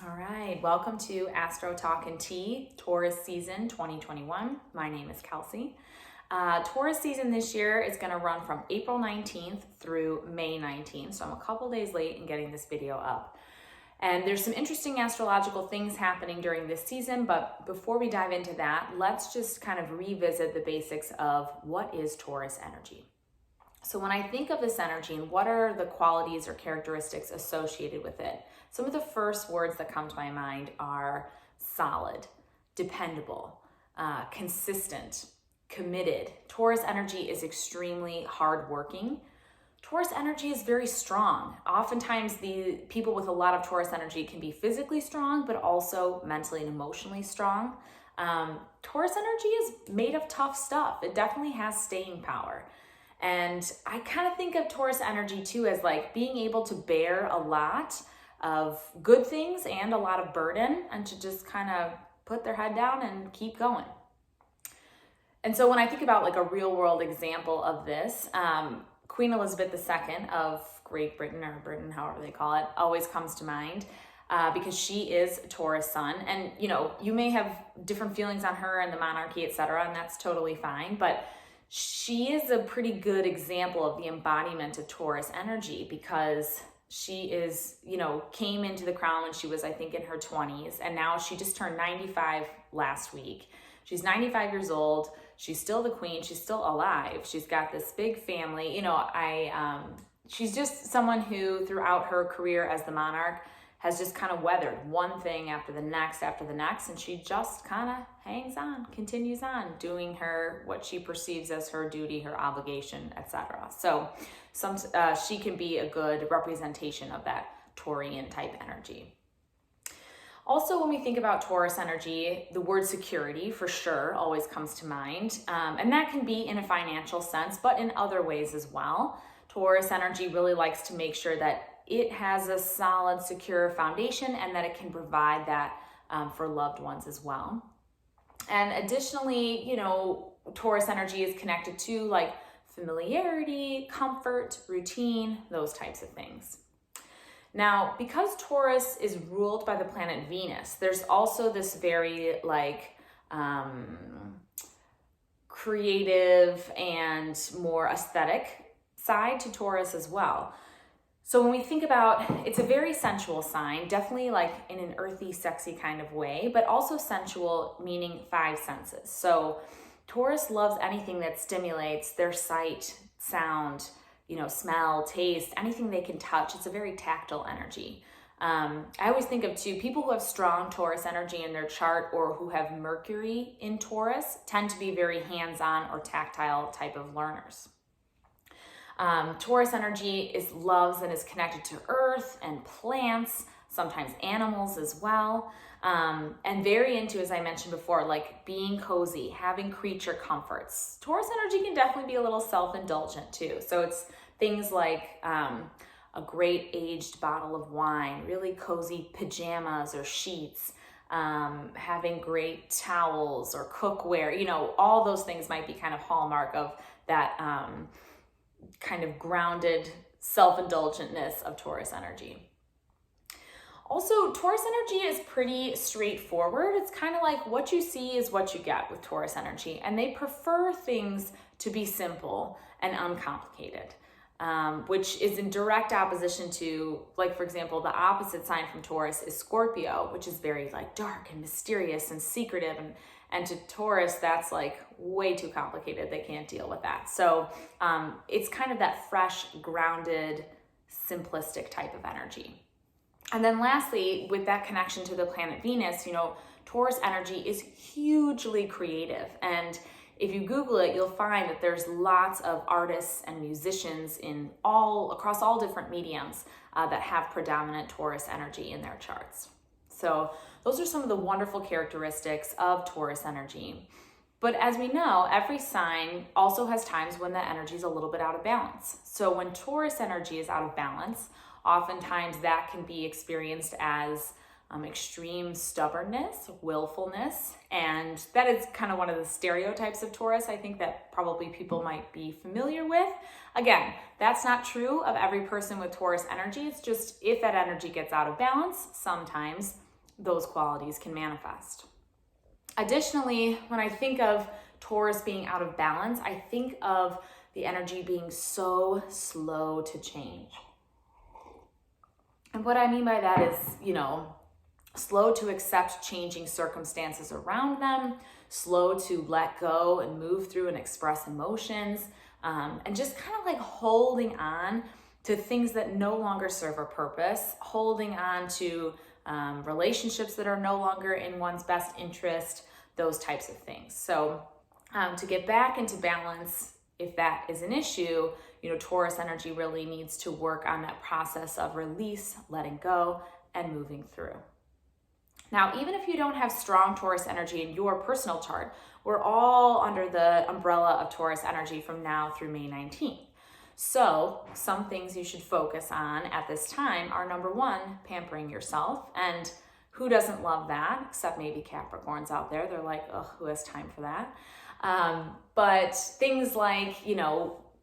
All right, welcome to AstroTalk and Tea, Taurus season 2021. My name is Kelsey. Taurus season this year is going to run from April 19th through May 19th, so I'm a couple days late in getting this video up. And there's some interesting astrological things happening during this season, but before we dive into that, let's just kind of revisit the basics of what is Taurus energy. So when I think of this energy and what are the qualities or characteristics associated with it, some of the first words that come to my mind are solid, dependable, consistent, committed. Taurus energy is extremely hardworking. Taurus energy is very strong. Oftentimes the people with a lot of Taurus energy can be physically strong, but also mentally and emotionally strong. Taurus energy is made of tough stuff. It definitely has staying power. And I kind of think of Taurus energy too as like being able to bear a lot of good things and a lot of burden, and to just kind of put their head down and keep going. And so when I think about like a real world example of this, Queen Elizabeth II of Great Britain, or Britain, however they call it, always comes to mind because she is a Taurus sun. And you know, you may have different feelings on her and the monarchy, etc., and that's totally fine, but she is a pretty good example of the embodiment of Taurus energy, because she is, you know, came into the crown when she was, I think, in her 20s, and now she just turned 95 last week. She's 95 years old. She's still the queen. She's still alive. She's got this big family. You know, she's just someone who throughout her career as the monarch has just kind of weathered one thing after the next, and she just kind of hangs on, continues on doing what she perceives as her duty, her obligation, etc. So she can be a good representation of that Taurian type energy. Also, when we think about Taurus energy, the word security for sure always comes to mind. And that can be in a financial sense, but in other ways as well. Taurus energy really likes to make sure that it has a solid, secure foundation, and that it can provide that for loved ones as well. And additionally, you know, Taurus energy is connected to like familiarity, comfort, routine, those types of things. Now, because Taurus is ruled by the planet Venus, there's also this very like creative and more aesthetic side to Taurus as well. So when we think about, it's a very sensual sign, definitely like in an earthy, sexy kind of way, but also sensual, meaning five senses. So Taurus loves anything that stimulates their sight, sound, you know, smell, taste, anything they can touch. It's a very tactile energy. I always think of too, people who have strong Taurus energy in their chart or who have Mercury in Taurus tend to be very hands-on or tactile type of learners. Taurus energy loves and is connected to earth and plants, sometimes animals as well, and very into, as I mentioned before, like being cozy, having creature comforts. Taurus energy can definitely be a little self-indulgent too. So it's things like a great aged bottle of wine, really cozy pajamas or sheets, having great towels or cookware, you know, all those things might be kind of hallmark of that kind of grounded self-indulgentness of Taurus energy. Also, Taurus energy is pretty straightforward. It's kind of like what you see is what you get with Taurus energy, and they prefer things to be simple and uncomplicated, which is in direct opposition to, like, for example, the opposite sign from Taurus is Scorpio, which is very like dark and mysterious and secretive, and to Taurus, that's like way too complicated. They can't deal with that. So it's kind of that fresh, grounded, simplistic type of energy. And then lastly, with that connection to the planet Venus, you know, Taurus energy is hugely creative. And if you Google it, you'll find that there's lots of artists and musicians across all different mediums that have predominant Taurus energy in their charts. So those are some of the wonderful characteristics of Taurus energy. But as we know, every sign also has times when the energy is a little bit out of balance. So when Taurus energy is out of balance, oftentimes that can be experienced as extreme stubbornness, willfulness, and that is kind of one of the stereotypes of Taurus, I think, that probably people might be familiar with. Again, that's not true of every person with Taurus energy. It's just if that energy gets out of balance, sometimes those qualities can manifest. Additionally, when I think of Taurus being out of balance, I think of the energy being so slow to change. And what I mean by that is, slow to accept changing circumstances around them, slow to let go and move through and express emotions, and just kind of like holding on to things that no longer serve a purpose, holding on to relationships that are no longer in one's best interest, those types of things. So to get back into balance, if that is an issue, Taurus energy really needs to work on that process of release, letting go, and moving through. Now, even if you don't have strong Taurus energy in your personal chart, we're all under the umbrella of Taurus energy from now through May 19th. So some things you should focus on at this time are, number one, pampering yourself. And who doesn't love that? Except maybe Capricorns out there. They're like, oh, who has time for that? But things like,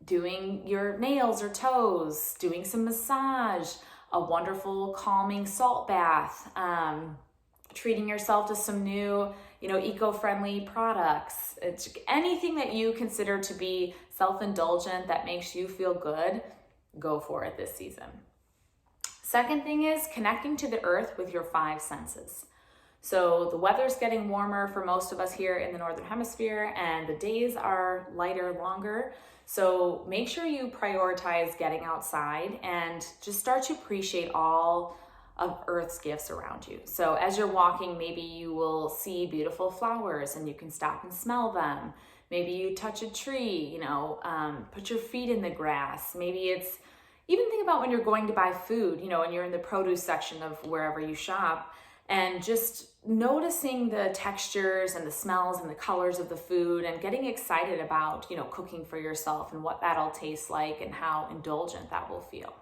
doing your nails or toes, doing some massage, a wonderful calming salt bath, treating yourself to some new, eco-friendly products. It's anything that you consider to be self-indulgent that makes you feel good, go for it this season. Second thing is connecting to the earth with your 5 senses. So the weather's getting warmer for most of us here in the Northern Hemisphere, and the days are lighter, longer. So make sure you prioritize getting outside and just start to appreciate all of Earth's gifts around you. So as you're walking, maybe you will see beautiful flowers and you can stop and smell them. Maybe you touch a tree, put your feet in the grass. Maybe it's even think about when you're going to buy food, and you're in the produce section of wherever you shop, and just noticing the textures and the smells and the colors of the food and getting excited about, cooking for yourself and what that'll taste like and how indulgent that will feel.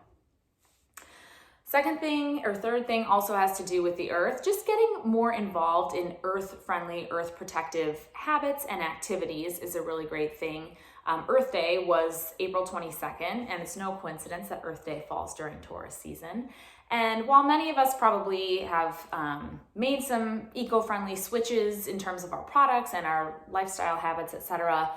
Third thing also has to do with the earth, just getting more involved in earth-friendly, earth-protective habits and activities is a really great thing. Earth Day was April 22nd, and it's no coincidence that Earth Day falls during Taurus season. And while many of us probably have made some eco-friendly switches in terms of our products and our lifestyle habits, etc.,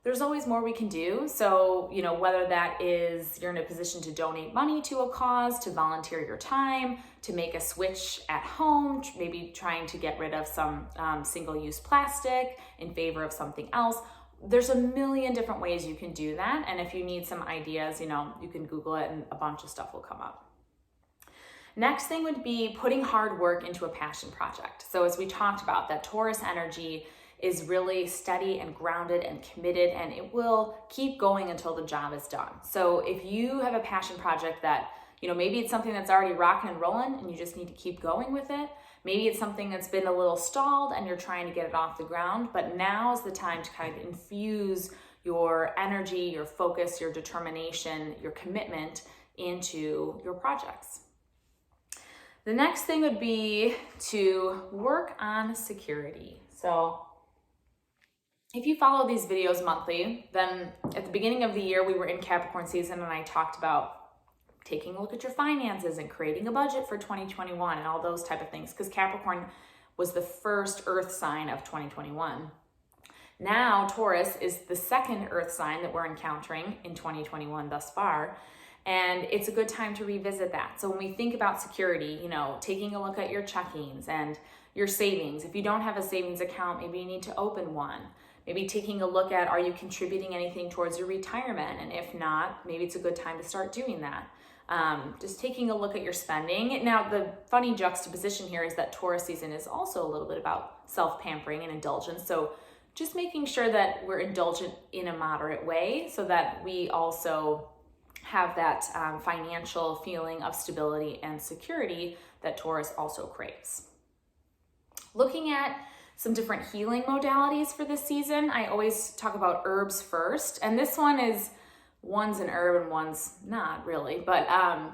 there's always more we can do. So, whether that is you're in a position to donate money to a cause, to volunteer your time, to make a switch at home, maybe trying to get rid of some single-use plastic in favor of something else. There's a million different ways you can do that. And if you need some ideas, you can Google it and a bunch of stuff will come up. Next thing would be putting hard work into a passion project. So as we talked about, that Taurus energy is really steady and grounded and committed, and it will keep going until the job is done. So if you have a passion project that, maybe it's something that's already rocking and rolling and you just need to keep going with it. Maybe it's something that's been a little stalled and you're trying to get it off the ground, but now is the time to kind of infuse your energy, your focus, your determination, your commitment into your projects. The next thing would be to work on security. So if you follow these videos monthly, then at the beginning of the year, we were in Capricorn season and I talked about taking a look at your finances and creating a budget for 2021 and all those type of things, because Capricorn was the first earth sign of 2021. Now Taurus is the second earth sign that we're encountering in 2021 thus far. And it's a good time to revisit that. So when we think about security, taking a look at your checkings and your savings. If you don't have a savings account, maybe you need to open one. Maybe taking a look at, are you contributing anything towards your retirement? And if not, maybe it's a good time to start doing that. Just taking a look at your spending. Now, the funny juxtaposition here is that Taurus season is also a little bit about self-pampering and indulgence. So just making sure that we're indulgent in a moderate way so that we also have that financial feeling of stability and security that Taurus also craves. Looking at some different healing modalities for this season, I always talk about herbs first, and this one's an herb and one's not really, but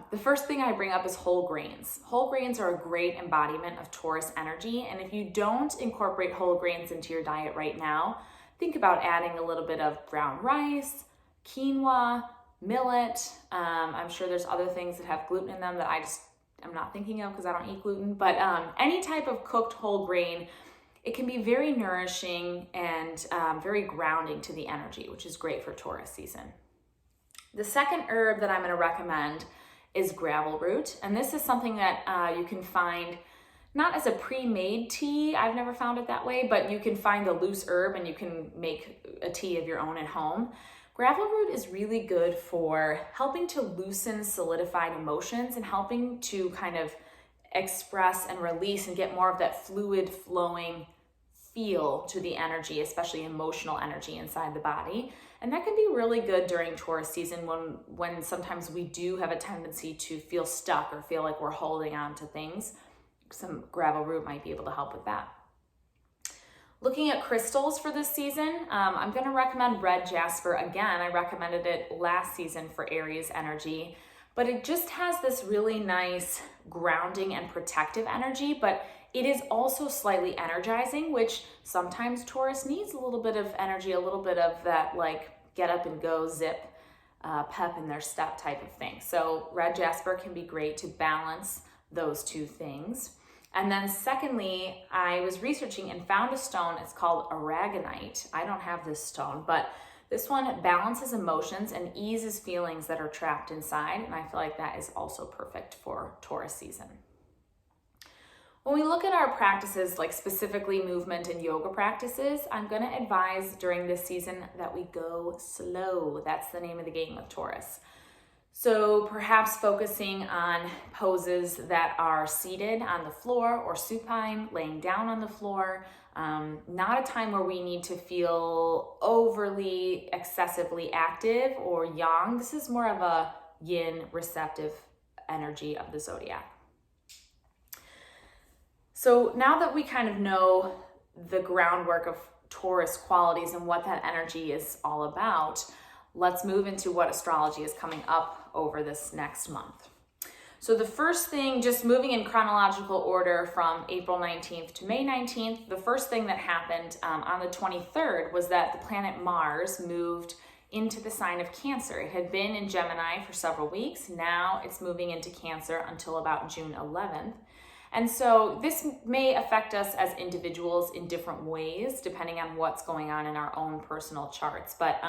the first thing I bring up is whole grains. Whole grains are a great embodiment of Taurus energy, and if you don't incorporate whole grains into your diet right now, think about adding a little bit of brown rice, quinoa, millet. I'm sure there's other things that have gluten in them that I just I'm not thinking of because I don't eat gluten, but any type of cooked whole grain, it can be very nourishing and very grounding to the energy, which is great for Taurus season. The second herb that I'm going to recommend is gravel root. And this is something that you can find not as a pre-made tea. I've never found it that way, but you can find the loose herb and you can make a tea of your own at home. Gravel root is really good for helping to loosen solidified emotions and helping to kind of express and release and get more of that fluid flowing feel to the energy, especially emotional energy inside the body. And that can be really good during Taurus season when sometimes we do have a tendency to feel stuck or feel like we're holding on to things. Some gravel root might be able to help with that. Looking at crystals for this season, I'm going to recommend red jasper again. I recommended it last season for Aries energy, but it just has this really nice grounding and protective energy, but it is also slightly energizing, which sometimes Taurus needs a little bit of energy, a little bit of that like get up and go, zip, pep in their step type of thing. So red jasper can be great to balance those two things. And then secondly, I was researching and found a stone. It's called Aragonite. I don't have this stone, but this one balances emotions and eases feelings that are trapped inside. And I feel like that is also perfect for Taurus season. When we look at our practices, like specifically movement and yoga practices, I'm going to advise during this season that we go slow. That's the name of the game with Taurus. So perhaps focusing on poses that are seated on the floor or supine, laying down on the floor. Not a time where we need to feel overly, excessively active or yang. This is more of a yin receptive energy of the zodiac. So now that we kind of know the groundwork of Taurus qualities and what that energy is all about, let's move into what astrology is coming up over this next month. So the first thing, just moving in chronological order from April 19th to May 19th, the first thing that happened on the 23rd was that the planet Mars moved into the sign of Cancer. It had been in Gemini for several weeks. Now it's moving into Cancer until about June 11th. And so this may affect us as individuals in different ways, depending on what's going on in our own personal charts. But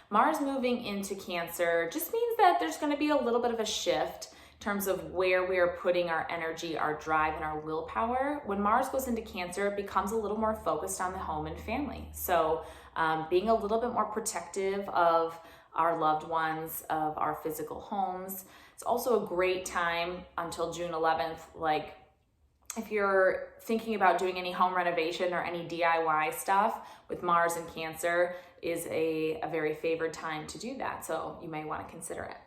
Mars moving into Cancer just means that there's going to be a little bit of a shift in terms of where we are putting our energy, our drive, and our willpower. When Mars goes into Cancer, it becomes a little more focused on the home and family. So being a little bit more protective of our loved ones, of our physical homes. It's also a great time until June 11th, like if you're thinking about doing any home renovation or any DIY stuff with Mars and Cancer is a very favored time to do that. So you may want to consider it.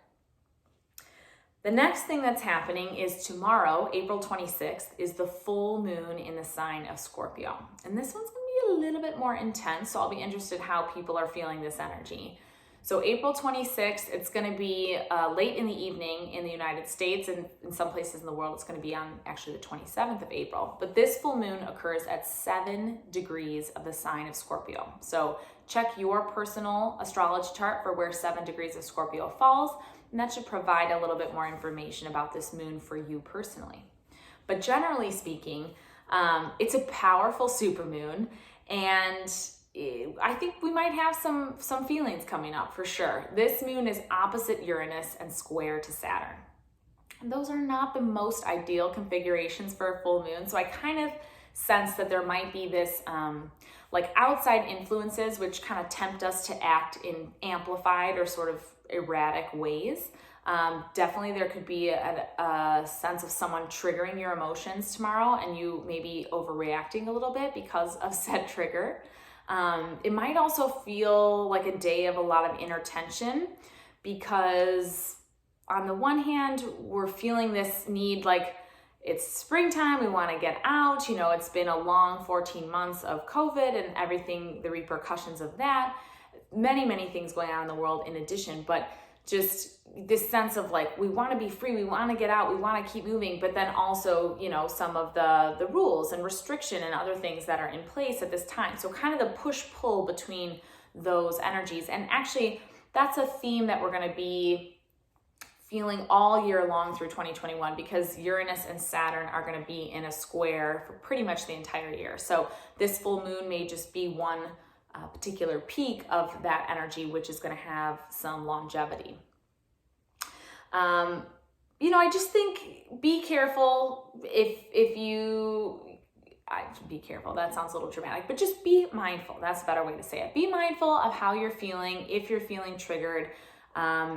The next thing that's happening is tomorrow, April 26th, is the full moon in the sign of Scorpio. And this one's going to be a little bit more intense. So I'll be interested how people are feeling this energy. So April 26th, it's going to be late in the evening in the United States, and in some places in the world, it's going to be on actually the 27th of April. But this full moon occurs at 7 degrees of the sign of Scorpio. So check your personal astrology chart for where 7 degrees of Scorpio falls, and that should provide a little bit more information about this moon for you personally. But generally speaking, it's a powerful supermoon, and I think we might have some feelings coming up for sure. This moon is opposite Uranus and square to Saturn. And those are not the most ideal configurations for a full moon. So I kind of sense that there might be this like outside influences which kind of tempt us to act in amplified or sort of erratic ways. Definitely there could be a sense of someone triggering your emotions tomorrow and you maybe overreacting a little bit because of said trigger. It might also feel like a day of a lot of inner tension because on the one hand, we're feeling this need, like it's springtime, we want to get out, you know, it's been a long 14 months of COVID and everything, the repercussions of that, many things going on in the world in addition, but just this sense of like, we want to be free, we want to get out, we want to keep moving, but then also, you know, some of the rules and restriction and other things that are in place at this time. So kind of the push-pull between those energies. And actually, that's a theme that we're going to be feeling all year long through 2021, because Uranus and Saturn are going to be in a square for pretty much the entire year. So this full moon may just be one particular peak of that energy, which is going to have some longevity. I just think be careful be careful. That sounds a little dramatic, but just be mindful. That's a better way to say it. Be mindful of how you're feeling. If you're feeling triggered,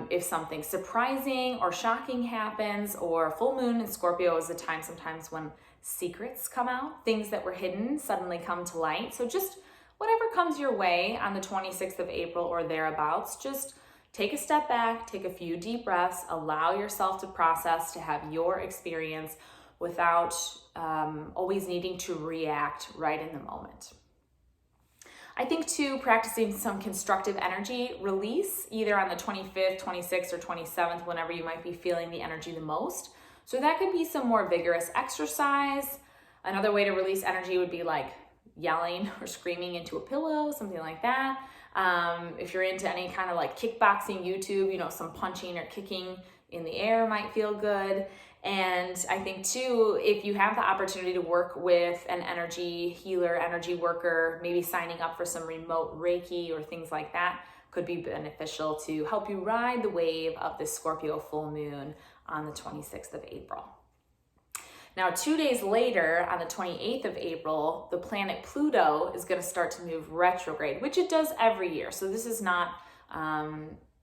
if something surprising or shocking happens, or full moon in Scorpio is a time sometimes when secrets come out, things that were hidden suddenly come to light. So just whatever comes your way on the 26th of April or thereabouts, just take a step back, take a few deep breaths, allow yourself to process, to have your experience without always needing to react right in the moment. I think too, practicing some constructive energy release, either on the 25th, 26th, or 27th, whenever you might be feeling the energy the most. So that could be some more vigorous exercise. Another way to release energy would be like yelling or screaming into a pillow, something like that. If you're into any kind of like kickboxing YouTube, some punching or kicking in the air might feel good. And I think too, if you have the opportunity to work with an energy healer, energy worker, maybe signing up for some remote Reiki or things like that could be beneficial to help you ride the wave of the Scorpio full moon on the 26th of April. Now, 2 days later, on the 28th of April, the planet Pluto is going to start to move retrograde, which it does every year. So this is not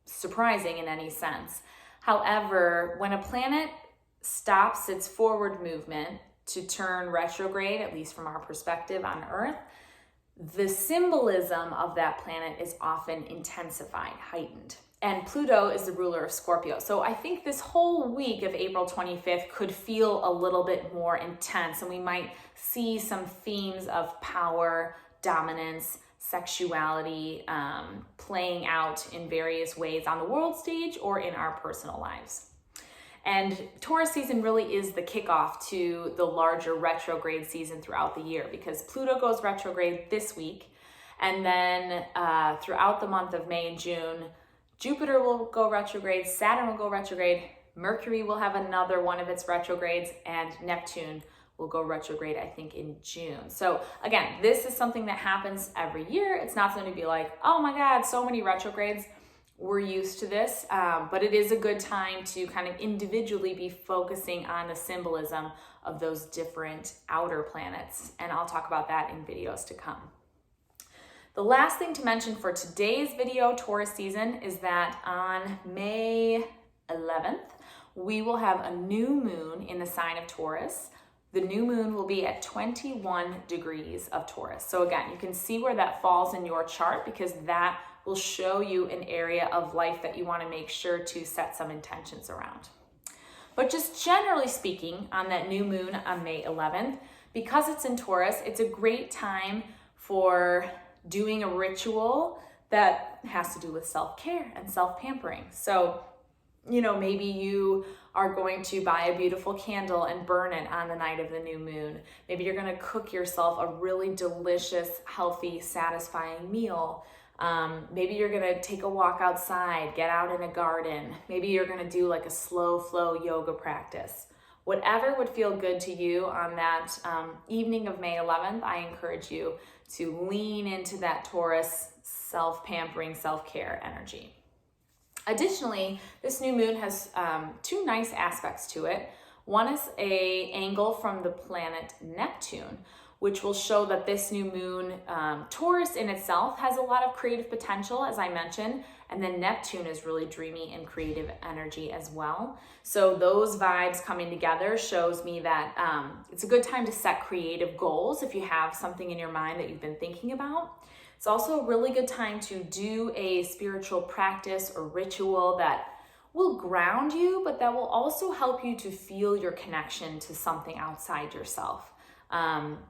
surprising in any sense. However, when a planet stops its forward movement to turn retrograde, at least from our perspective on Earth, the symbolism of that planet is often intensified, heightened. And Pluto is the ruler of Scorpio. So I think this whole week of April 25th could feel a little bit more intense, and we might see some themes of power, dominance, sexuality playing out in various ways on the world stage or in our personal lives. And Taurus season really is the kickoff to the larger retrograde season throughout the year, because Pluto goes retrograde this week, and then throughout the month of May and June, Jupiter will go retrograde, Saturn will go retrograde, Mercury will have another one of its retrogrades, and Neptune will go retrograde, I think, in June. So again, this is something that happens every year. It's not something to be like, oh my God, so many retrogrades. We're used to this, but it is a good time to kind of individually be focusing on the symbolism of those different outer planets. And I'll talk about that in videos to come. The last thing to mention for today's video, Taurus season, is that on May 11th, we will have a new moon in the sign of Taurus. The new moon will be at 21 degrees of Taurus. So again, you can see where that falls in your chart, because that will show you an area of life that you want to make sure to set some intentions around. But just generally speaking, on that new moon on May 11th, because it's in Taurus, it's a great time for doing a ritual that has to do with self-care and self-pampering. So, maybe you are going to buy a beautiful candle and burn it on the night of the new moon. Maybe you're going to cook yourself a really delicious, healthy, satisfying meal. Maybe you're going to take a walk outside, get out in a garden. Maybe you're going to do like a slow flow yoga practice. Whatever would feel good to you on that evening of May 11th, I encourage you to lean into that Taurus self-pampering, self-care energy. Additionally, this new moon has two nice aspects to it. One is an angle from the planet Neptune, which will show that this new moon, Taurus in itself has a lot of creative potential, as I mentioned, and then Neptune is really dreamy and creative energy as well. So those vibes coming together shows me that it's a good time to set creative goals if you have something in your mind that you've been thinking about. It's also a really good time to do a spiritual practice or ritual that will ground you, but that will also help you to feel your connection to something outside yourself.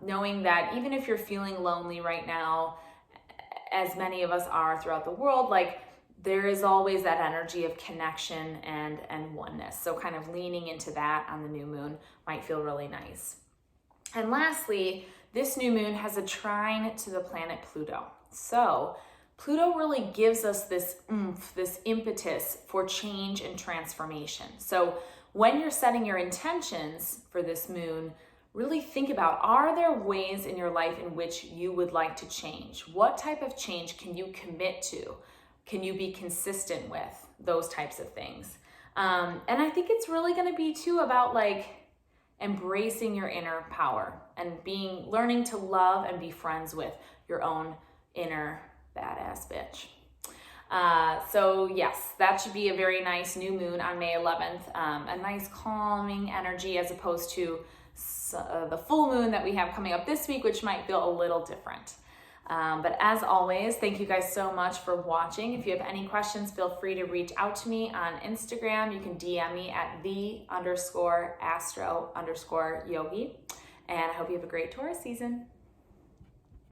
Knowing that even if you're feeling lonely right now, as many of us are throughout the world, like there is always that energy of connection and oneness. So kind of leaning into that on the new moon might feel really nice. And lastly, this new moon has a trine to the planet Pluto. So Pluto really gives us this oomph, this impetus for change and transformation. So when you're setting your intentions for this moon, really think about, are there ways in your life in which you would like to change? What type of change can you commit to? Can you be consistent with? Those types of things. And I think it's really going to be too about like embracing your inner power and learning to love and be friends with your own inner badass bitch. So yes, that should be a very nice new moon on May 11th. A nice calming energy as opposed to the full moon that we have coming up this week, which might feel a little different. But as always, thank you guys so much for watching. If you have any questions, feel free to reach out to me on Instagram. You can DM me at _astro_yogi. And I hope you have a great Taurus season.